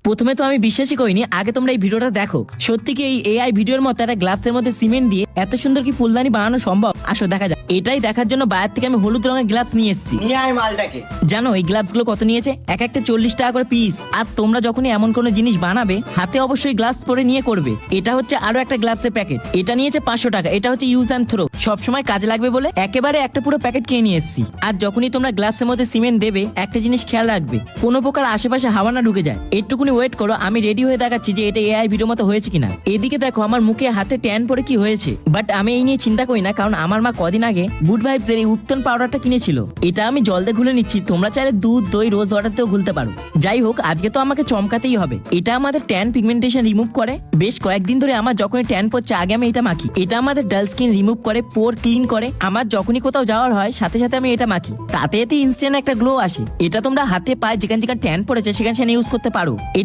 প্রথমে তো আমি বিশ্বাসই করিনি, আগে তোমরা এই ভিডিওটা দেখো। সত্যি কি এই এআই ভিডিওর মতো একটা গ্লাভসের মধ্যে সিমেন্ট দিয়ে এত সুন্দর কি ফুলদানি বানানো সম্ভব? আসো দেখা যাক। এটাই দেখার জন্য বাইরে থেকে আমি হলুদ রঙের গ্লাভস নিয়ে এসেছি। নিয়ে আয় মালটাকে। জানো এই গ্লাভস গুলো কত নিয়েছে? এক একটা 40 টাকা করে পিস। আর তোমরা যখনই এমন কোনো জিনিস বানাবে হাতে অবশ্যই গ্লাভস পরে নিয়ে করবে। এটা হচ্ছে আরো একটা গ্লাভসের প্যাকেট, এটা নিয়েছে 500 টাকা। এটা হচ্ছে ইউজ অ্যান্ড থ্রো, সবসময় কাজে লাগবে বলে একেবারে একটা পুরো প্যাকেট কিনে নিয়ে এসেছি। আর যখনই তোমরা গ্লাভসের মধ্যে সিমেন্ট দেবে একটা জিনিস খেয়াল রাখবে, কোনো প্রকার আশেপাশে হাওয়া না ঢুকে যায়। একটুকুনি ওয়েট করো, আমি রেডি হয়ে দেখাচ্ছি যে এটা এআই ভিডিও মতো হয়েছে কিনা। এদিকে দেখো আমার মুখে হাতে ট্যান পরে কি হয়েছে, বাট আমি এই নিয়ে চিন্তা করি না, কারণ আমার মা কদিন আগে গুড ভাইবস এর এই উত্তন পাউডারটা কিনেছিল। এটা আমি জল দিয়ে ঘুলে নিচ্ছি, তোমরা চাইলে দুধ, দই, রোজ ওয়াটারতেও ঘুলতে পারো। যাই হোক, আজকে তো আমাকে চমকাতেই হবে। এটা আমাদের ট্যান পিগমেন্টেশন রিমুভ করে। বেশ কয়েকদিন ধরে আমার যখনই ট্যান পড়ছে আগে আমি এটা মাখি। এটা আমাদের ডাল স্কিন রিমুভ করে, পোর ক্লিন করে। আমার যখনই কোথাও যাওয়ার হয় সাথে সাথে আমি এটা মাখি, তাতে এতে ইনস্ট্যান্ট একটা গ্লো আসে। এটা তোমরা হাতে পায়ে যেখানে যেখানে ট্যান পড়েছে সেখানে সেখানে ইউজ করতে পারো। এটা